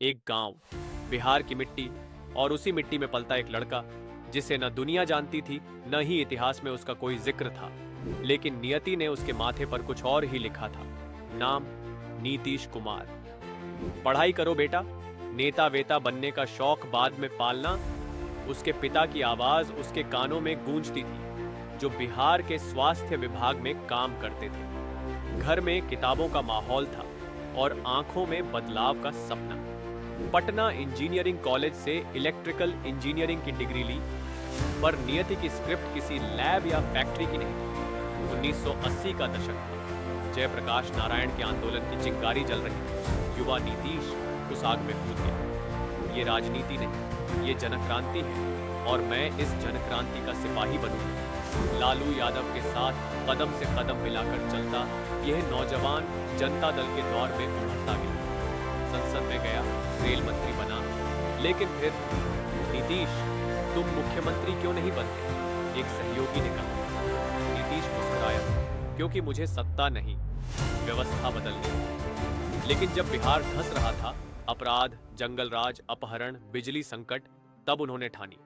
एक गांव, बिहार की मिट्टी, और उसी मिट्टी में पलता एक लड़का जिसे न दुनिया जानती थी न ही इतिहास में उसका कोई जिक्र था। लेकिन नियति ने उसके माथे पर कुछ और ही लिखा था। नाम नीतीश कुमार। पढ़ाई करो बेटा, नेता वेता बनने का शौक बाद में पालना। उसके पिता की आवाज उसके कानों में गूंजती थी, जो बिहार के स्वास्थ्य विभाग में काम करते थे। घर में किताबों का माहौल था और आंखों में बदलाव का सपना। पटना इंजीनियरिंग कॉलेज से इलेक्ट्रिकल इंजीनियरिंग की डिग्री ली, पर नियति की स्क्रिप्ट किसी लैब या फैक्ट्री की नहीं थी। 1980 का दशक था। जयप्रकाश नारायण के आंदोलन की चिंगारी जल रही थी। युवा नीतीश उस आग में कूद गया। ये राजनीति नहीं, ये जनक्रांति है, और मैं इस जनक्रांति का सिपाही बनूंगा। लालू यादव के साथ कदम से कदम मिलाकर चलता यह नौजवान जनता दल के दौर में उभरता गया। संसद में गया, रेल मंत्री बना, लेकिन फिर नीतीश, तुम मुख्यमंत्री क्यों नहीं बनते? एक सहयोगी ने कहा। नीतीश मुस्कुराया, क्योंकि मुझे सत्ता नहीं, व्यवस्था बदलनी। लेकिन जब बिहार धंस रहा था, अपराध, जंगल राज, अपहरण, बिजली संकट, तब उन्होंने ठानी,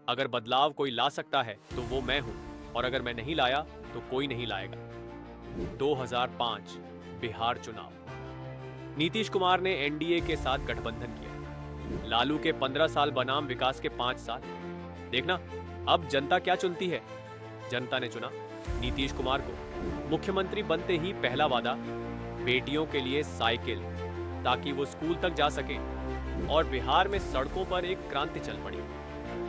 अगर बदलाव कोई ला सकता है तो वो मैं हूं, और अगर मैं नहीं लाया तो कोई नहीं लाएगा। 2005 बिहार चुनाव। नीतीश कुमार ने एनडीए के साथ गठबंधन किया। लालू के 15 साल बनाम विकास के 5 साल। देखना अब जनता क्या चुनती है। जनता ने चुना नीतीश कुमार को। मुख्यमंत्री बनते ही पहला वादा, बेटियों के लिए साइकिल, ताकि वो स्कूल तक जा सके। और बिहार में सड़कों पर एक क्रांति चल पड़ी।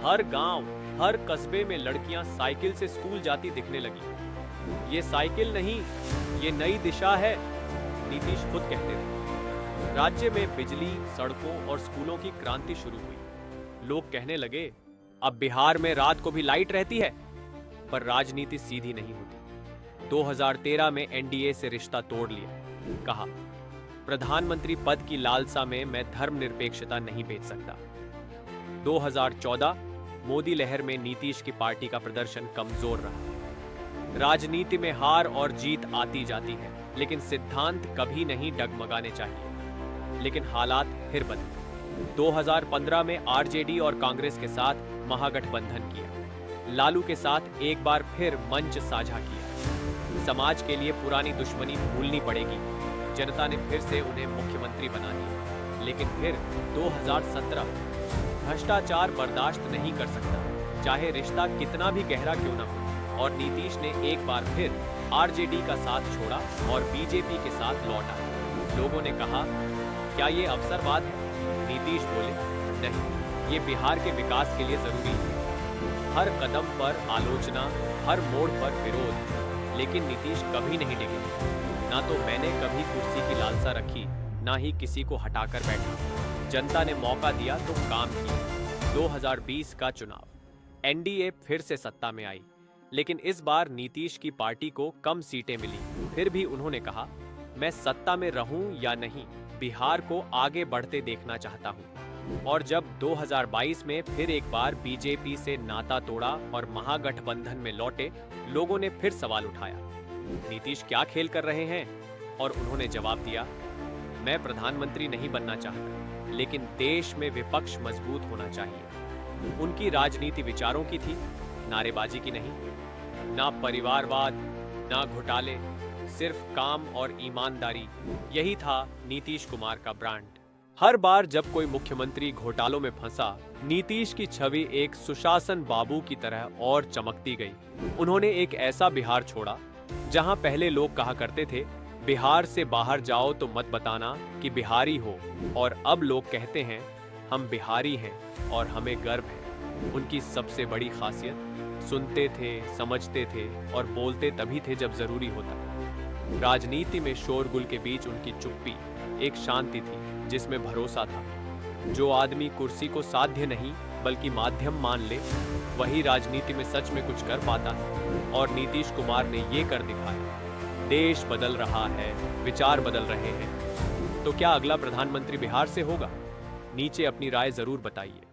हर गांव, हर कस्बे में लड़कियां साइकिल से स्कूल जाती दिखने लगी। ये साइकिल नहीं, ये नई दिशा है, नीतीश खुद कहते थे। राज्य में बिजली, सड़कों और स्कूलों की क्रांति शुरू हुई। लोग कहने लगे, अब बिहार में रात को भी लाइट रहती है। पर राजनीति सीधी नहीं होती। 2013 में एनडीए से रिश्ता तोड़ लिया। कहा, प्रधानमंत्री पद की लालसा में मैं धर्मनिरपेक्षता नहीं बेच सकता। 2014 मोदी लहर में नीतीश की पार्टी का प्रदर्शन कमजोर रहा। राजनीति में हार और जीत आती जाती है, लेकिन सिद्धांत कभी नहीं डगमगाने चाहिए। लेकिन हालात फिर बदले। 2015 में आरजेडी और कांग्रेस के साथ महागठबंधन किया। लालू के साथ एक बार फिर मंच साझा किया। समाज के लिए पुरानी दुश्मनी भूलनी पड़ेगी। जनता ने फिर से उन्हें मुख्यमंत्री बना दिया। लेकिन फिर 2017, भ्रष्टाचार बर्दाश्त नहीं कर सकता, चाहे रिश्ता कितना भी गहरा क्यों ना हो। और नीतीश ने एक बार फिर आरजेडी का साथ छोड़ा और बीजेपी के साथ लौटा। लोगों ने कहा, क्या ये अवसरवाद है? नीतीश बोले, नहीं, ये बिहार के विकास के लिए जरूरी है। हर कदम पर आलोचना, हर मोड़ पर विरोध, लेकिन नीतीश कभी नहीं डिगे। ना तो मैंने कभी कुर्सी की लालसा रखी, ना ही किसी को हटाकर बैठा। जनता ने मौका दिया तो काम किया। 2020 का चुनाव, एनडीए फिर से सत्ता में आई, लेकिन इस बार नीतीश की पार्टी को कम सीटें मिली। फिर भी उन्होंने कहा, मैं सत्ता में रहूं या नहीं, बिहार को आगे बढ़ते देखना चाहता हूं। और जब 2022 में फिर एक बार बीजेपी से नाता तोड़ा और महागठबंधन में लौटे, लोगों ने फिर सवाल उठाया, नीतीश क्या खेल कर रहे हैं? और उन्होंने जवाब दिया, मैं प्रधानमंत्री नहीं बनना चाहता, लेकिन देश में विपक्ष मजबूत होना चाहिए। उनकी राजनीति विचारों की थी, नारेबाजी की नहीं। ना परिवारवाद, ना घोटाले, सिर्फ काम और ईमानदारी। यही था नीतीश कुमार का ब्रांड। हर बार जब कोई मुख्यमंत्री घोटालों में फंसा, नीतीश की छवि एक सुशासन बाबू की तरह और चमकती गई। उन्होंने एक ऐसा बिहार छोड़ा जहां पहले लोग कहा करते थे, बिहार से बाहर जाओ तो मत बताना कि बिहारी हो, और अब लोग कहते हैं, हम बिहारी हैं और हमें गर्व है। उनकी सबसे बड़ी खासियत, सुनते थे, समझते थे और बोलते तभी थे जब जरूरी होता। राजनीति में शोरगुल के बीच उनकी चुप्पी एक शांति थी जिसमें भरोसा था। जो आदमी कुर्सी को साध्य नहीं बल्कि माध्यम मान ले, वही राजनीति में सच में कुछ कर पाता है। और नीतीश कुमार ने ये कर दिखाया। देश बदल रहा है, विचार बदल रहे हैं। तो क्या अगला प्रधानमंत्री बिहार से होगा? नीचे अपनी राय जरूर बताइए।